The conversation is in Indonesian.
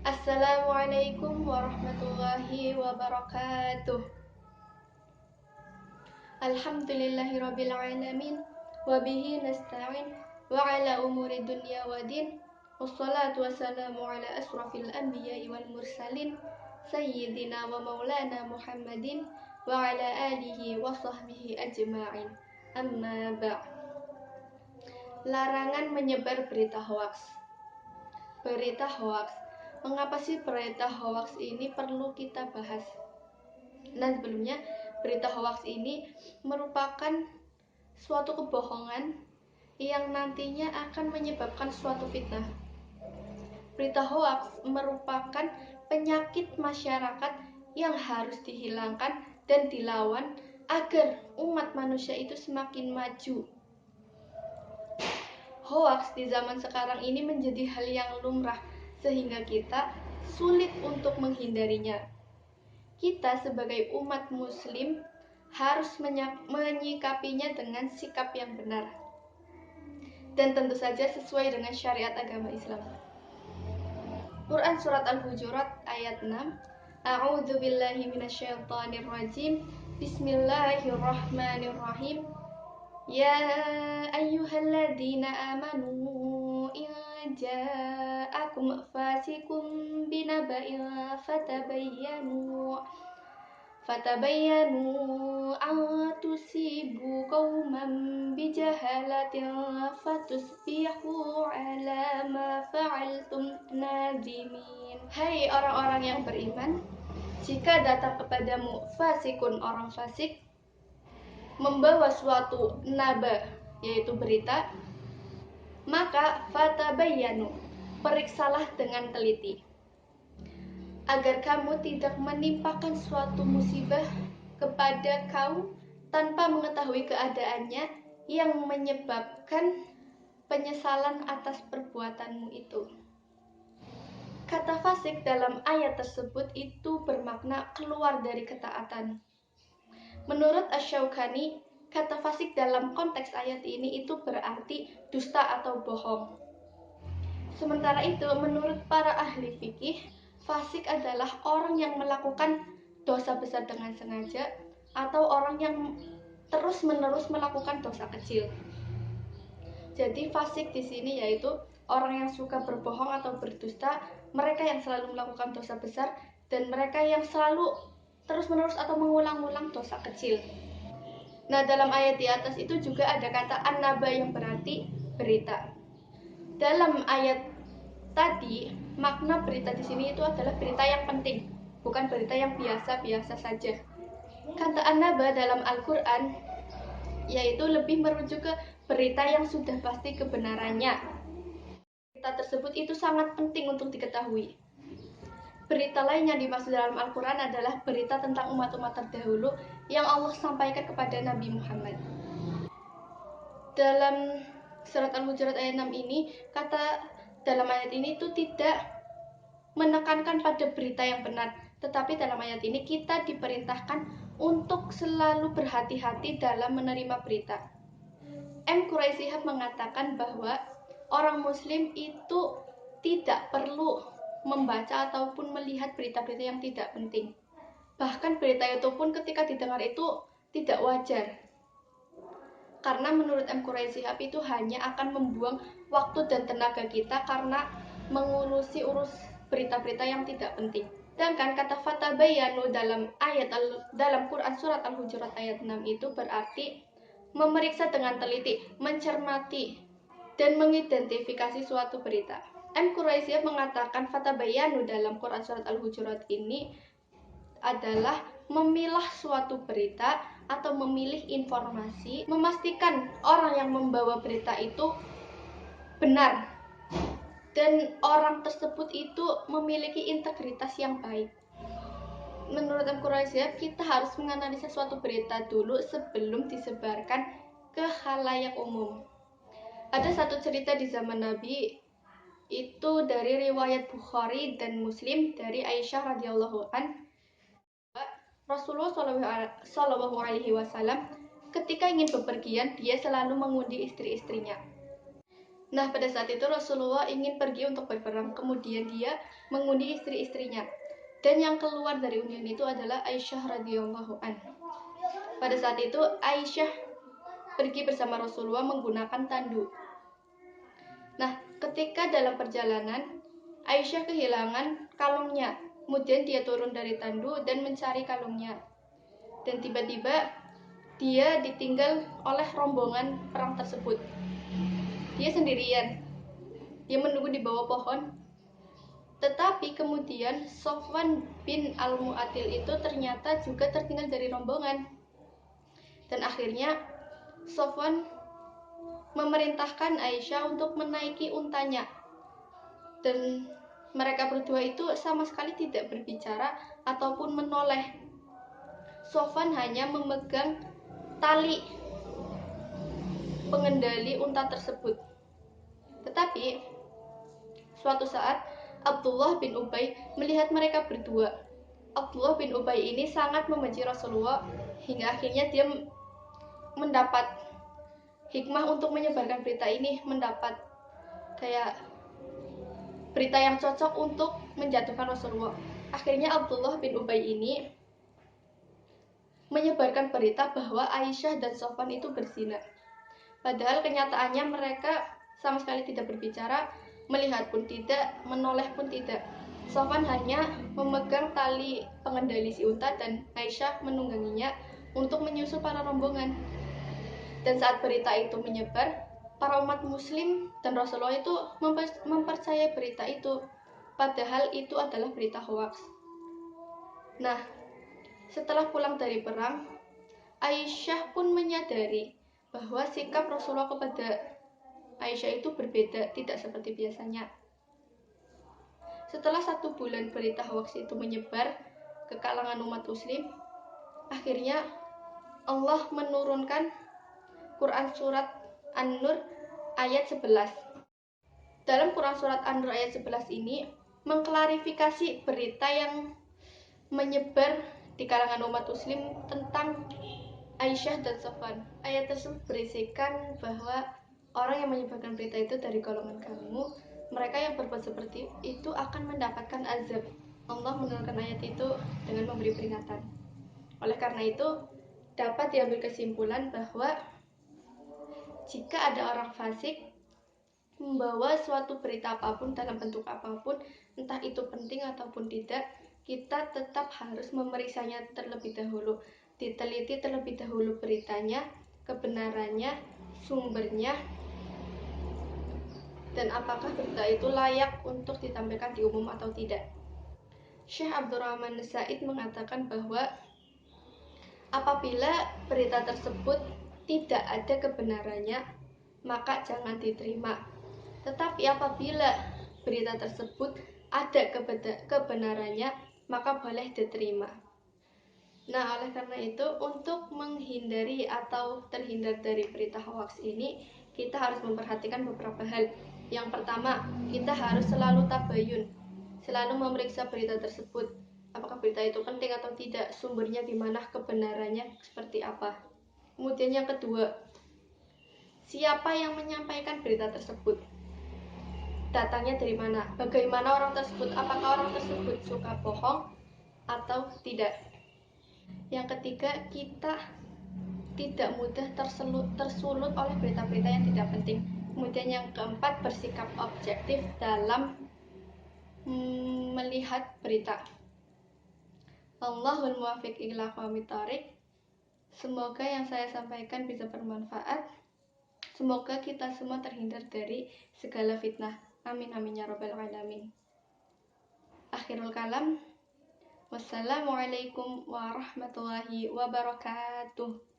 Assalamualaikum warahmatullahi wabarakatuh. Alhamdulillahirabbil alamin wa bihi nasta'in wa ala umuri dunya waddin. Wassalatu wassalamu ala asrafil anbiya'i wal mursalin sayyidina wa maulana Muhammadin wa ala alihi wa sahbihi ajma'in. Amma ba'd. Larangan menyebar berita hoaks. Berita hoaks. Mengapa sih berita hoaks ini perlu kita bahas? Nah, sebelumnya berita hoaks ini merupakan suatu kebohongan yang nantinya akan menyebabkan suatu fitnah. Berita hoaks merupakan penyakit masyarakat yang harus dihilangkan dan dilawan agar umat manusia itu semakin maju. Hoaks di zaman sekarang ini menjadi hal yang lumrah sehingga kita sulit untuk menghindarinya. Kita sebagai umat muslim harus menyikapinya dengan sikap yang benar dan tentu saja sesuai dengan syariat agama Islam. Quran Surat Al-Hujurat ayat 6. A'udzu billahi minasyaitonir rajim. Bismillahirrahmanirrahim. Ya ayyuhalladzina amanu in ja'akum fasiqun binaba'in fatabayyanu an tusibu qauman bijahalatin fatusbihu ala ma fa'altum nadimin. Hai orang-orang yang beriman, jika datang kepadamu fasikun, orang fasik, membawa suatu naba, yaitu berita, maka fatabayyanu, periksalah dengan teliti, agar kamu tidak menimpakan suatu musibah kepada kaum tanpa mengetahui keadaannya yang menyebabkan penyesalan atas perbuatanmu itu. Kata fasik dalam ayat tersebut itu bermakna keluar dari ketaatan. Menurut Asy-Syaukani, kata fasik dalam konteks ayat ini itu berarti dusta atau bohong. Sementara itu, menurut para ahli fikih, fasik adalah orang yang melakukan dosa besar dengan sengaja atau orang yang terus-menerus melakukan dosa kecil. Jadi fasik di sini yaitu orang yang suka berbohong atau berdusta, mereka yang selalu melakukan dosa besar, dan mereka yang selalu terus-menerus atau mengulang-ulang dosa kecil. Nah, dalam ayat di atas itu juga ada kata an-naba yang berarti berita. Dalam ayat tadi, makna berita di sini itu adalah berita yang penting, bukan berita yang biasa-biasa saja. Kata an-naba dalam Al-Quran yaitu lebih merujuk ke berita yang sudah pasti kebenarannya. Berita tersebut itu sangat penting untuk diketahui. Berita lain yang dimaksud dalam Al-Quran adalah berita tentang umat-umat terdahulu yang Allah sampaikan kepada Nabi Muhammad. Dalam surat Al-Hujurat ayat 6 ini, kata dalam ayat ini itu tidak menekankan pada berita yang benar, tetapi dalam ayat ini kita diperintahkan untuk selalu berhati-hati dalam menerima berita. M. Quraisy Shihab mengatakan bahwa orang muslim itu tidak perlu membaca ataupun melihat berita-berita yang tidak penting. Bahkan berita itu pun ketika didengar itu tidak wajar. Karena menurut M. Quraisy Shihab itu hanya akan membuang waktu dan tenaga kita karena mengurusi berita-berita yang tidak penting. Sedangkan kata fatabayyanu dalam Quran Surat Al-Hujurat ayat 6 itu berarti memeriksa dengan teliti, mencermati, dan mengidentifikasi suatu berita. M. Quraisy Shihab mengatakan fatabayyanu dalam Quran Surat Al-Hujurat ini adalah memilah suatu berita atau memilih informasi, memastikan orang yang membawa berita itu benar dan orang tersebut itu memiliki integritas yang baik. Menurut M. Quraisy Shihab, kita harus menganalisa suatu berita dulu sebelum disebarkan ke khalayak umum. Ada satu cerita di zaman Nabi, itu dari riwayat Bukhari dan Muslim dari Aisyah radhiyallahu an. Rasulullah Shallallahu alaihi wasallam ketika ingin bepergian, dia selalu mengundi istri-istrinya. Nah, pada saat itu Rasulullah ingin pergi untuk berperang, kemudian dia mengundi istri-istrinya. Dan yang keluar dari undian itu adalah Aisyah radhiyallahu an. Pada saat itu Aisyah pergi bersama Rasulullah menggunakan tandu. Nah, ketika dalam perjalanan Aisyah kehilangan kalungnya. Kemudian dia turun dari tandu dan mencari kalungnya. Dan tiba-tiba dia ditinggal oleh rombongan perang tersebut. Dia sendirian. Dia menunggu di bawah pohon. Tetapi kemudian Sofwan bin Al-Mu'atil itu ternyata juga tertinggal dari rombongan. Dan akhirnya Sofwan memerintahkan Aisyah untuk menaiki untanya. Dan mereka berdua itu sama sekali tidak berbicara ataupun menoleh. Sofwan hanya memegang tali pengendali unta tersebut. Tetapi suatu saat Abdullah bin Ubay melihat mereka berdua. Abdullah bin Ubay ini sangat membenci Rasulullah hingga akhirnya dia mendapat hikmah untuk menyebarkan berita ini, mendapat kayak berita yang cocok untuk menjatuhkan Rasulullah. Akhirnya Abdullah bin Ubay ini menyebarkan berita bahwa Aisyah dan Sofwan itu berzina. Padahal kenyataannya mereka sama sekali tidak berbicara, melihat pun tidak, menoleh pun tidak. Sofwan hanya memegang tali pengendali si unta dan Aisyah menungganginya untuk menyusul para rombongan. Dan saat berita itu menyebar, para umat muslim dan Rasulullah itu mempercayai berita itu, padahal itu adalah berita hoaks. Nah, setelah pulang dari perang, Aisyah pun menyadari bahwa sikap Rasulullah kepada Aisyah itu berbeda, tidak seperti biasanya. Setelah 1 bulan berita hoaks itu menyebar ke kalangan umat muslim, akhirnya Allah menurunkan Quran surat An-Nur ayat 11. Dalam Quran surat An-Nur ayat 11 ini mengklarifikasi berita yang menyebar di kalangan umat muslim tentang Aisyah dan Sofwan. Ayat tersebut berisikan bahwa orang yang menyebarkan berita itu dari golongan kamu, mereka yang berbuat seperti itu akan mendapatkan azab. Allah menurunkan ayat itu dengan memberi peringatan. Oleh karena itu, dapat diambil kesimpulan bahwa jika ada orang fasik membawa suatu berita apapun dalam bentuk apapun, entah itu penting ataupun tidak, kita tetap harus memeriksanya terlebih dahulu, diteliti terlebih dahulu beritanya, kebenarannya, sumbernya, dan apakah berita itu layak untuk ditampilkan di umum atau tidak. Syekh Abdurrahman Said mengatakan bahwa apabila berita tersebut tidak ada kebenarannya, maka jangan diterima. Tetapi apabila berita tersebut ada kebenarannya, maka boleh diterima. Nah, oleh karena itu, untuk menghindari atau terhindar dari berita hoaks ini, kita harus memperhatikan beberapa hal. Yang pertama, kita harus selalu tabayun, selalu memeriksa berita tersebut. Apakah berita itu penting atau tidak, sumbernya di mana, kebenarannya seperti apa. Kemudian yang kedua, siapa yang menyampaikan berita tersebut? Datangnya dari mana? Bagaimana orang tersebut? Apakah orang tersebut suka bohong atau tidak? Yang ketiga, kita tidak mudah tersulut oleh berita-berita yang tidak penting. Kemudian yang keempat, bersikap objektif dalam melihat berita. Allahul muwaffiq ila aqwamit thoriq. Semoga yang saya sampaikan bisa bermanfaat. Semoga kita semua terhindar dari segala fitnah. Amin amin ya rabbal alamin. Akhirul kalam. Wassalamualaikum warahmatullahi wabarakatuh.